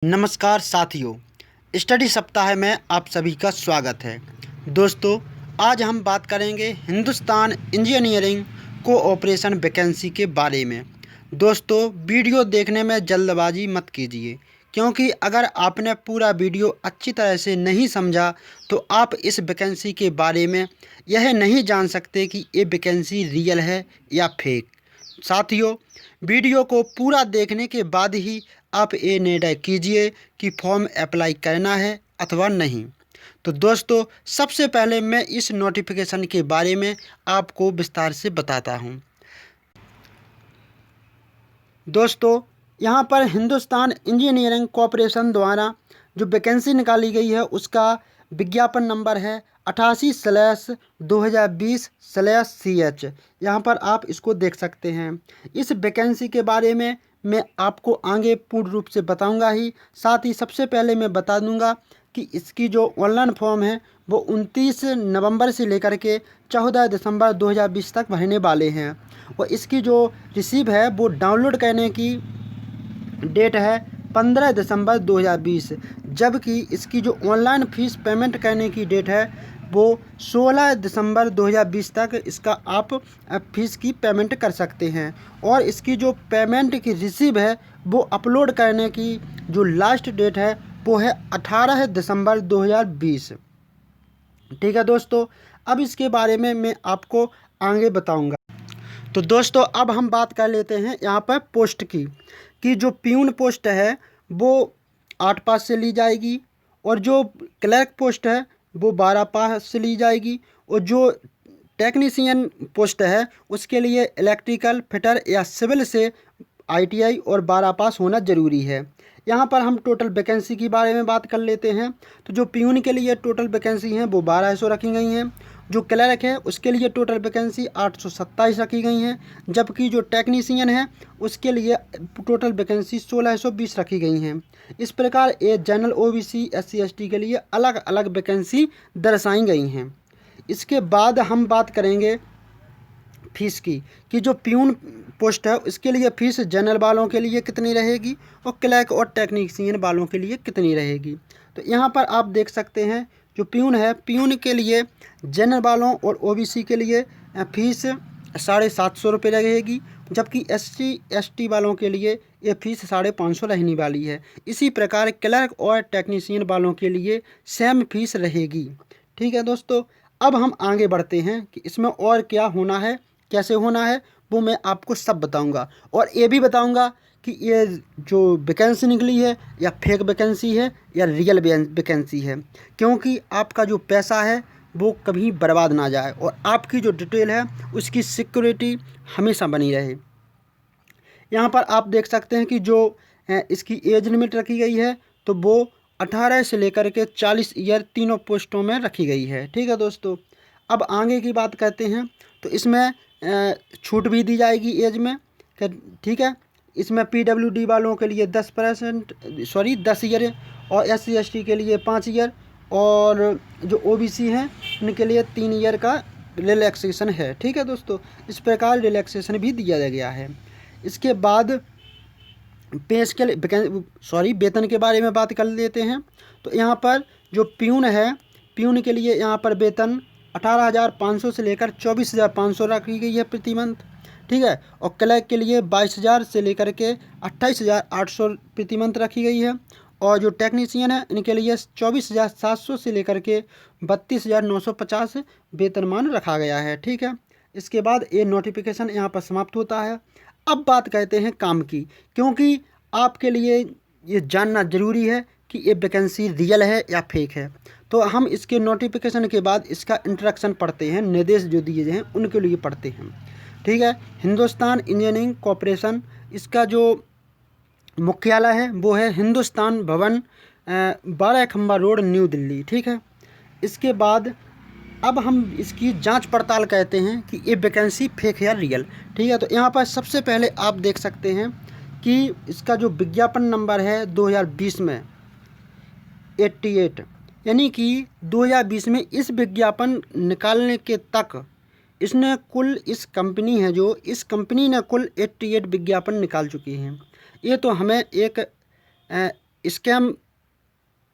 नमस्कार साथियों, स्टडी सप्ताह में आप सभी का स्वागत है। दोस्तों, आज हम बात करेंगे हिंदुस्तान इंजीनियरिंग कोऑपरेशन वैकेंसी के बारे में। दोस्तों, वीडियो देखने में जल्दबाजी मत कीजिए, क्योंकि अगर आपने पूरा वीडियो अच्छी तरह से नहीं समझा तो आप इस वैकेंसी के बारे में यह नहीं जान सकते कि ये वैकेंसी रियल है या फेक। साथियों, वीडियो को पूरा देखने के बाद ही आप ये निर्णय कीजिए कि फॉर्म अप्लाई करना है अथवा नहीं। तो दोस्तों, सबसे पहले मैं इस नोटिफिकेशन के बारे में आपको विस्तार से बताता हूँ। दोस्तों, यहाँ पर हिंदुस्तान इंजीनियरिंग कॉरपोरेशन द्वारा जो वैकेंसी निकाली गई है उसका विज्ञापन नंबर है 88/2020/CH। यहाँ पर आप इसको देख सकते हैं। इस वैकेंसी के बारे में मैं आपको आगे पूर्ण रूप से बताऊंगा ही, साथ ही सबसे पहले मैं बता दूंगा कि इसकी जो ऑनलाइन फॉर्म है वो 29 नवंबर से लेकर के 14 दिसंबर 2020 तक भरने वाले हैं, और इसकी जो रिसीव है वो डाउनलोड करने की डेट है 15 दिसंबर 2020, जबकि इसकी जो ऑनलाइन फ़ीस पेमेंट करने की डेट है वो 16 दिसंबर 2020 तक इसका आप फ़ीस की पेमेंट कर सकते हैं। और इसकी जो पेमेंट की रिसीव है वो अपलोड करने की जो लास्ट डेट है वो है 18 दिसंबर 2020। ठीक है दोस्तों, अब इसके बारे में मैं आपको आगे बताऊंगा। तो दोस्तों, अब हम बात कर लेते हैं यहाँ पर पोस्ट की कि जो प्यून पोस्ट है वो 8 पास से ली जाएगी, और जो क्लर्क पोस्ट है वो 12 पास से ली जाएगी, और जो टेक्नीशियन पोस्ट है उसके लिए इलेक्ट्रिकल फिटर या सिविल से ITI और 12 पास होना ज़रूरी है। यहाँ पर हम टोटल वैकेंसी के बारे में बात कर लेते हैं। तो जो प्यून के लिए टोटल वैकेंसी हैं वो 1200 रखी गई हैं। जो क्लर्क है उसके लिए टोटल वैकेंसी 827 रखी गई हैं, जबकि जो टेक्नीशियन है उसके लिए टोटल वैकेंसी 1620 रखी गई हैं। इस प्रकार ये जनरल OBC SC ST के लिए अलग अलग वैकेंसी दर्शाई गई हैं। इसके बाद हम बात करेंगे फीस की कि जो प्यून पोस्ट है उसके लिए फ़ीस जनरल वालों के लिए कितनी रहेगी और क्लर्क और टेक्नीशियन वालों के लिए कितनी रहेगी। तो यहाँ पर आप देख सकते हैं, जो प्यून है, प्यून के लिए जनरल वालों और OBC के लिए फ़ीस 750 रुपये रहेगी, जबकि SC ST वालों के लिए ये फ़ीस 550 रहने वाली है। इसी प्रकार क्लर्क और टेक्नीशियन वालों के लिए सेम फीस रहेगी। ठीक है दोस्तों, अब हम आगे बढ़ते हैं कि इसमें और क्या होना है, कैसे होना है, वो मैं आपको सब बताऊंगा, और ये भी बताऊंगा कि ये जो वैकेंसी निकली है या फेक वैकेंसी है या रियल वैकेंसी है, क्योंकि आपका जो पैसा है वो कभी बर्बाद ना जाए और आपकी जो डिटेल है उसकी सिक्योरिटी हमेशा बनी रहे। यहाँ पर आप देख सकते हैं कि जो इसकी एज लिमिट रखी गई है तो वो 18 से लेकर के 40 ईयर तीनों पोस्टों में रखी गई है। ठीक है दोस्तों, अब आगे की बात करते हैं। तो इसमें छूट भी दी जाएगी एज में। ठीक है, इसमें PWD वालों के लिए 10 ईयर, और SC ST के लिए 5 ईयर, और जो OBC हैं उनके लिए 3 ईयर का रिलैक्सेशन है। ठीक है दोस्तों, इस प्रकार रिलैक्सेशन भी दिया गया है। इसके बाद पे स्केल वेतन के बारे में बात कर लेते हैं। तो यहाँ पर जो प्यून है, प्यून के लिए यहाँ पर वेतन 18,500 से लेकर 24,500 रखी गई है प्रति मंथ। ठीक है, और क्लर्क के लिए 22,000 से लेकर के 28,800 प्रति मंथ रखी गई है, और जो टेक्नीशियन है इनके लिए 24,700 से लेकर के 32,950 वेतनमान रखा गया है। ठीक है, इसके बाद ये नोटिफिकेशन यहाँ पर समाप्त होता है। अब बात करते हैं काम की, क्योंकि आपके लिए ये जानना ज़रूरी है कि ये वैकेंसी रियल है या फेक है। तो हम इसके नोटिफिकेशन के बाद इसका इंट्रोडक्शन पढ़ते हैं, निर्देश जो दिए हैं उनके लिए पढ़ते हैं। ठीक है, हिंदुस्तान इंजीनियरिंग कॉरपोरेशन, इसका जो मुख्यालय है वो है हिंदुस्तान भवन, 12 खंबा रोड, न्यू दिल्ली। ठीक है, इसके बाद अब हम इसकी जांच पड़ताल कहते हैं कि ये वैकेंसी फेक है या रियल। ठीक है, तो यहाँ पर सबसे पहले आप देख सकते हैं कि इसका जो विज्ञापन नंबर है 2020 में 88, यानी कि 2020 में इस विज्ञापन निकालने के तक इसने कुल, इस कंपनी है जो, इस कंपनी ने कुल 88 विज्ञापन निकाल चुकी हैं। ये तो हमें एक स्कैम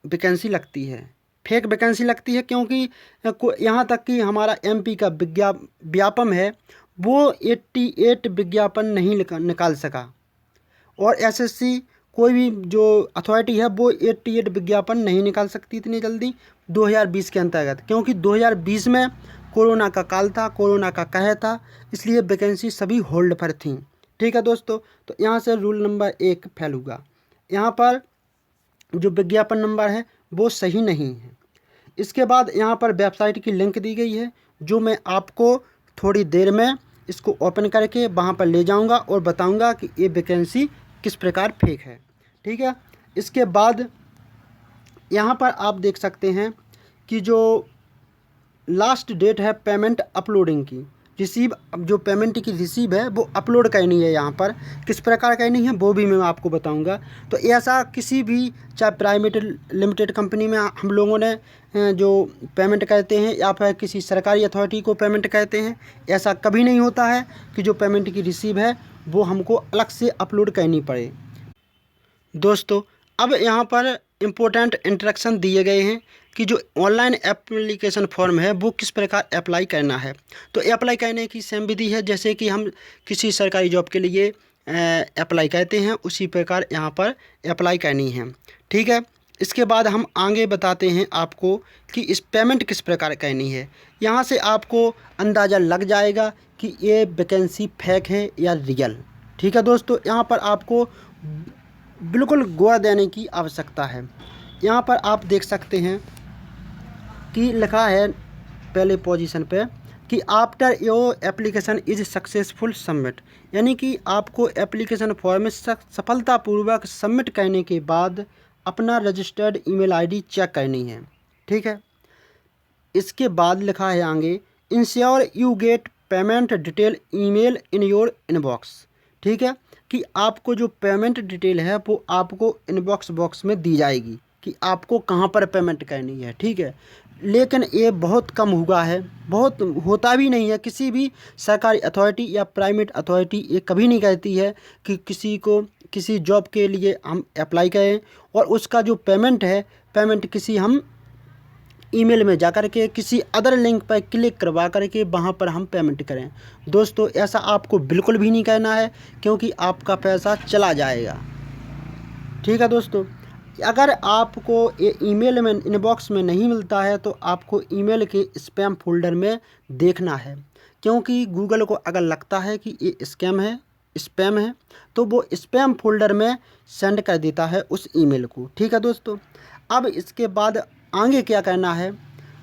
वैकेंसी लगती है, फेक वैकेंसी लगती है, क्योंकि यहाँ तक कि हमारा एमपी का व्यापम है वो 88 विज्ञापन नहीं निकाल सका, और एसएससी कोई भी जो अथॉरिटी है वो 88 विज्ञापन नहीं निकाल सकती इतनी जल्दी 2020 के अंतर्गत, क्योंकि 2020 में कोरोना का काल था, कोरोना का कहर था, इसलिए वैकेंसी सभी होल्ड पर थी। ठीक है दोस्तों, तो यहाँ से रूल नंबर 1 फेल हुआ। यहाँ पर जो विज्ञापन नंबर है वो सही नहीं है। इसके बाद यहाँ पर वेबसाइट की लिंक दी गई है, जो मैं आपको थोड़ी देर में इसको ओपन करके वहाँ पर ले जाऊँगा और बताऊँगा कि ये वैकेंसी किस प्रकार फेक है। ठीक है, इसके बाद यहाँ पर आप देख सकते हैं कि जो लास्ट डेट है पेमेंट अपलोडिंग की, रिसीव जो पेमेंट की रिसीव है वो अपलोड करनी है। यहाँ पर किस प्रकार करनी है वो भी मैं आपको बताऊंगा। तो ऐसा किसी भी, चाहे प्राइवेट लिमिटेड कंपनी में हम लोगों ने जो पेमेंट करते हैं या फिर किसी सरकारी अथॉरिटी को पेमेंट करते हैं, ऐसा कभी नहीं होता है कि जो पेमेंट की रिसीव है वो हमको अलग से अपलोड करनी पड़े। दोस्तों, अब यहाँ पर इम्पोर्टेंट इंस्ट्रक्शन दिए गए हैं कि जो ऑनलाइन एप्लीकेशन फॉर्म है वो किस प्रकार अप्लाई करना है। तो अप्लाई करने की सेम विधि है जैसे कि हम किसी सरकारी जॉब के लिए अप्लाई करते हैं, उसी प्रकार यहाँ पर अप्लाई करनी है। ठीक है, इसके बाद हम आगे बताते हैं आपको कि इस पेमेंट किस प्रकार करनी है। यहाँ से आपको अंदाज़ा लग जाएगा कि ये वैकेंसी फेक है या रियल। ठीक है दोस्तों, यहाँ पर आपको बिल्कुल गौर देने की आवश्यकता है। यहाँ पर आप देख सकते हैं कि लिखा है पहले पोजीशन पे कि after your application is successful submit, यानी कि आपको एप्लीकेशन फॉर्म सफलतापूर्वक सबमिट करने के बाद अपना रजिस्टर्ड ईमेल आईडी चेक करनी है। ठीक है, इसके बाद लिखा है आगे ensure you get payment detail email in your inbox. ठीक है, कि आपको जो पेमेंट डिटेल है वो आपको इनबॉक्स बॉक्स में दी जाएगी कि आपको कहाँ पर पेमेंट करनी है। ठीक है, लेकिन ये बहुत कम हुआ है, बहुत होता भी नहीं है। किसी भी सरकारी अथॉरिटी या प्राइवेट अथॉरिटी ये कभी नहीं कहती है कि किसी को किसी जॉब के लिए हम अप्लाई करें और उसका जो पेमेंट है, पेमेंट किसी हम ईमेल में जा कर के किसी अदर लिंक पर क्लिक करवा करके वहाँ पर हम पेमेंट करें। दोस्तों, ऐसा आपको बिल्कुल भी नहीं करना है, क्योंकि आपका पैसा चला जाएगा। ठीक है दोस्तों, अगर आपको ये ईमेल में इनबॉक्स में नहीं मिलता है तो आपको ईमेल के स्पैम फोल्डर में देखना है, क्योंकि गूगल को अगर लगता है कि ये स्कैम है, स्पैम है, तो वो स्पैम फोल्डर में सेंड कर देता है उस ईमेल को। ठीक है दोस्तों, अब इसके बाद आगे क्या करना है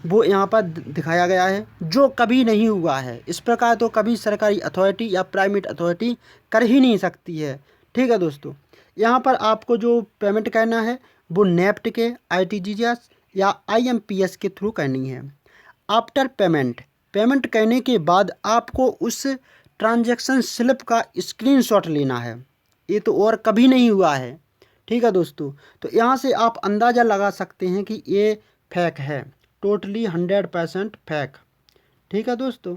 वो यहाँ पर दिखाया गया है, जो कभी नहीं हुआ है। इस प्रकार तो कभी सरकारी अथॉरिटी या प्राइवेट अथॉरिटी कर ही नहीं सकती है। ठीक है दोस्तों, यहाँ पर आपको जो पेमेंट करना है वो नेफ्ट के, आरटीजीएस या आईएमपीएस के थ्रू करनी है। आफ्टर पेमेंट करने के बाद आपको उस ट्रांजैक्शन स्लिप का स्क्रीनशॉट लेना है। ये तो और कभी नहीं हुआ है। ठीक है दोस्तों, तो यहाँ से आप अंदाज़ा लगा सकते हैं कि ये फेक है, टोटली 100% फेक। ठीक है दोस्तों,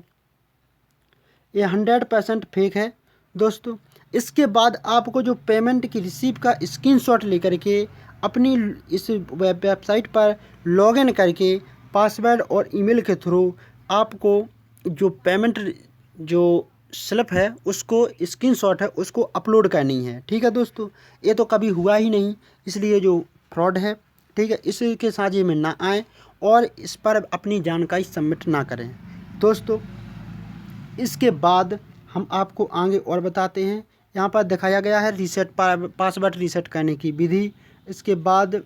ये 100% फेक है दोस्तों। इसके बाद आपको जो पेमेंट की रिसीव का स्क्रीनशॉट लेकर के अपनी इस वेबसाइट पर लॉगिन करके पासवर्ड और ईमेल के थ्रू आपको जो पेमेंट जो स्लिप है उसको स्क्रीनशॉट है उसको अपलोड करनी है। ठीक है दोस्तों, ये तो कभी हुआ ही नहीं, इसलिए जो फ्रॉड है, ठीक है, इसके साझे में ना आए और इस पर अपनी जानकारी सबमिट ना करें दोस्तों। इसके बाद हम आपको आगे और बताते हैं। यहाँ पर दिखाया गया है पासवर्ड रीसेट करने की विधि। इसके बाद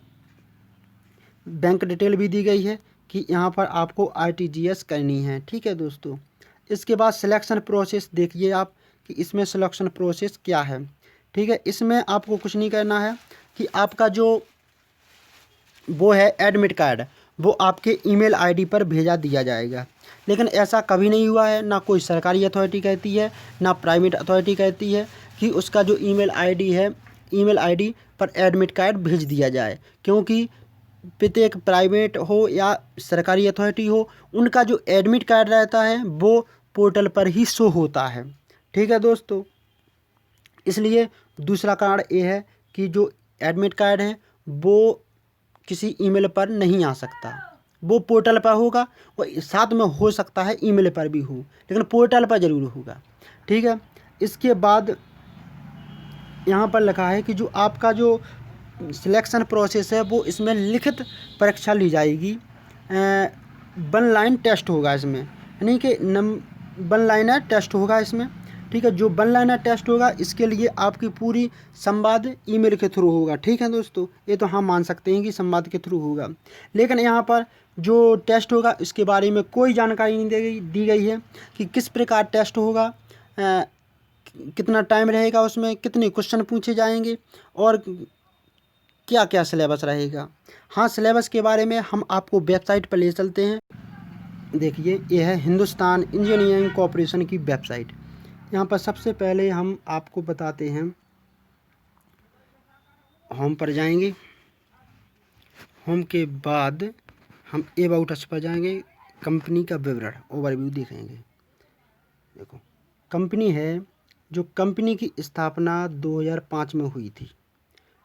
बैंक डिटेल भी दी गई है कि यहाँ पर आपको आरटीजीएस करनी है। ठीक है दोस्तों, इसके बाद सिलेक्शन प्रोसेस देखिए आप कि इसमें सिलेक्शन प्रोसेस क्या है। ठीक है, इसमें आपको कुछ नहीं करना है कि आपका जो वो है एडमिट कार्ड वो आपके ईमेल आईडी पर भेजा दिया जाएगा, लेकिन ऐसा कभी नहीं हुआ है। ना कोई सरकारी अथॉरिटी कहती है ना प्राइवेट अथॉरिटी कहती है कि उसका जो ईमेल आईडी है, ईमेल आईडी पर एडमिट कार्ड भेज दिया जाए, क्योंकि प्रत्येक प्राइवेट हो या सरकारी अथॉरिटी हो, उनका जो एडमिट कार्ड रहता है वो पोर्टल पर ही शो होता है। ठीक है दोस्तों, इसलिए दूसरा कारण ये है कि जो एडमिट कार्ड है वो किसी ईमेल पर नहीं आ सकता। वो पोर्टल पर होगा और साथ में हो सकता है ईमेल पर भी हो, लेकिन पोर्टल पर ज़रूर होगा। ठीक है। इसके बाद यहाँ पर लिखा है कि जो आपका जो सिलेक्शन प्रोसेस है वो इसमें लिखित परीक्षा ली जाएगी। 1 लाइन टेस्ट होगा इसमें, यानी कि 1 लाइनर टेस्ट होगा इसमें। ठीक है। जो 1 लाइनर टेस्ट होगा इसके लिए आपकी पूरी संवाद ईमेल के थ्रू होगा। ठीक है दोस्तों, ये तो हम मान सकते हैं कि संवाद के थ्रू होगा, लेकिन यहाँ पर जो टेस्ट होगा इसके बारे में कोई जानकारी नहीं दी गई है कि किस प्रकार टेस्ट होगा, कितना टाइम रहेगा, उसमें कितने क्वेश्चन पूछे जाएंगे और क्या क्या सिलेबस रहेगा। हाँ, सिलेबस के बारे में हम आपको वेबसाइट पर ले चलते हैं। देखिए, ये है हिंदुस्तान इंजीनियरिंग कॉरपोरेशन की वेबसाइट। यहाँ पर सबसे पहले हम आपको बताते हैं, होम पर जाएंगे। होम के बाद हम अबाउट अस पर जाएंगे, कंपनी का विवरण ओवरव्यू देखेंगे। देखो, कंपनी है, जो कंपनी की स्थापना 2005 में हुई थी।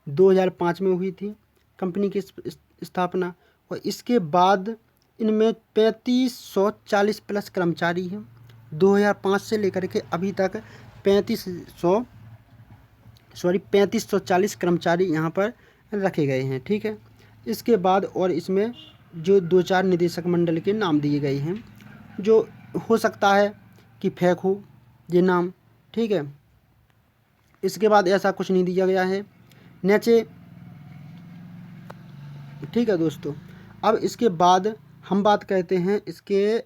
2005 में हुई थी कंपनी की स्थापना, और इसके बाद इनमें 3540 प्लस कर्मचारी हैं। 2005 से लेकर के अभी तक 3540 कर्मचारी यहाँ पर रखे गए हैं। ठीक है। इसके बाद और इसमें जो 2-4 निदेशक मंडल के नाम दिए गए हैं, जो हो सकता है कि फेक हो ये नाम। ठीक है। इसके बाद ऐसा कुछ नहीं दिया गया है नीचे। ठीक है दोस्तों, अब इसके बाद हम बात करते हैं इसके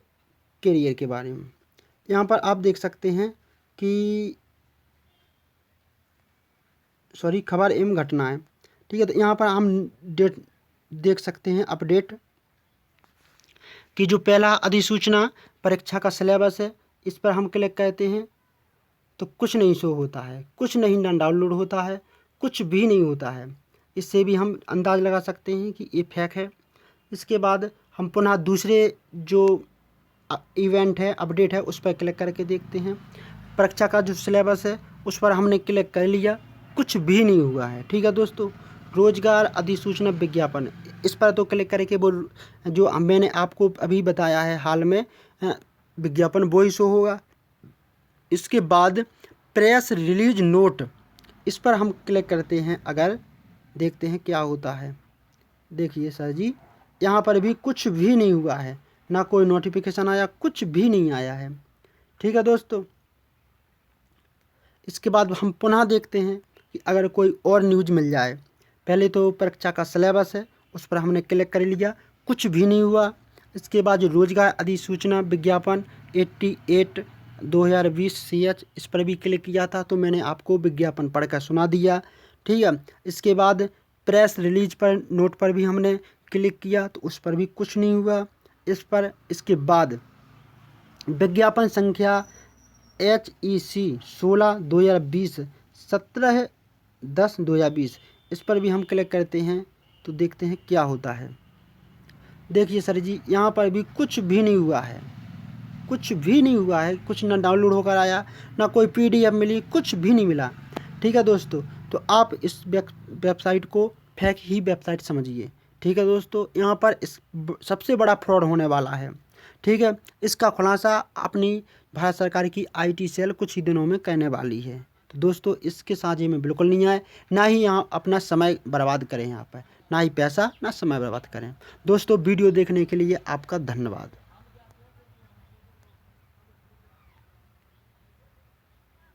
करियर के बारे में। यहाँ पर आप देख सकते हैं कि खबर एवं घटनाएं। ठीक है। तो यहाँ पर हम डेट देख सकते हैं, अपडेट कि जो पहला अधिसूचना परीक्षा का सिलेबस है, इस पर हम क्लिक करते हैं तो कुछ नहीं शो होता है, कुछ नहीं डाउनलोड होता है, कुछ भी नहीं होता है। इससे भी हम अंदाज़ लगा सकते हैं कि ये फेक है। इसके बाद हम पुनः दूसरे जो इवेंट है, अपडेट है, उस पर क्लिक करके देखते हैं। परीक्षा का जो सिलेबस है उस पर हमने क्लिक कर लिया, कुछ भी नहीं हुआ है। ठीक है दोस्तों। रोजगार अधिसूचना विज्ञापन, इस पर तो क्लिक करके वो जो मैंने आपको अभी बताया है हाल में विज्ञापन, वो ही शो होगा। इसके बाद प्रेस रिलीज नोट, इस पर हम क्लिक करते हैं, अगर देखते हैं क्या होता है। देखिए सर जी, यहाँ पर भी कुछ भी नहीं हुआ है, ना कोई नोटिफिकेशन आया, कुछ भी नहीं आया है। ठीक है दोस्तों। इसके बाद हम पुनः देखते हैं कि अगर कोई और न्यूज़ मिल जाए। पहले तो परीक्षा का सिलेबस है, उस पर हमने क्लिक कर लिया, कुछ भी नहीं हुआ। इसके बाद जो रोजगार अधिसूचना विज्ञापन 88/2020 CH, इस पर भी क्लिक किया था, तो मैंने आपको विज्ञापन पढ़कर सुना दिया। ठीक है। इसके बाद प्रेस रिलीज पर नोट पर भी हमने क्लिक किया, तो उस पर भी कुछ नहीं हुआ इस पर। इसके बाद विज्ञापन संख्या HEC 16/2020 17/10/2020, इस पर भी हम क्लिक करते हैं तो देखते हैं क्या होता है। देखिए सर जी, यहाँ पर भी कुछ भी नहीं हुआ है, कुछ भी नहीं हुआ है, कुछ ना डाउनलोड होकर आया, ना कोई PDF मिली, कुछ भी नहीं मिला। ठीक है दोस्तों। तो आप इस वेबसाइट को फेक ही वेबसाइट समझिए। ठीक है दोस्तों। यहाँ पर इस सबसे बड़ा फ्रॉड होने वाला है। ठीक है। इसका खुलासा अपनी भारत सरकार की IT सेल कुछ ही दिनों में करने वाली है। तो दोस्तों, इसके साझे में बिल्कुल नहीं आए, ना ही यहाँ अपना समय बर्बाद करें, यहाँ पर ना ही पैसा ना समय बर्बाद करें। दोस्तों, वीडियो देखने के लिए आपका धन्यवाद।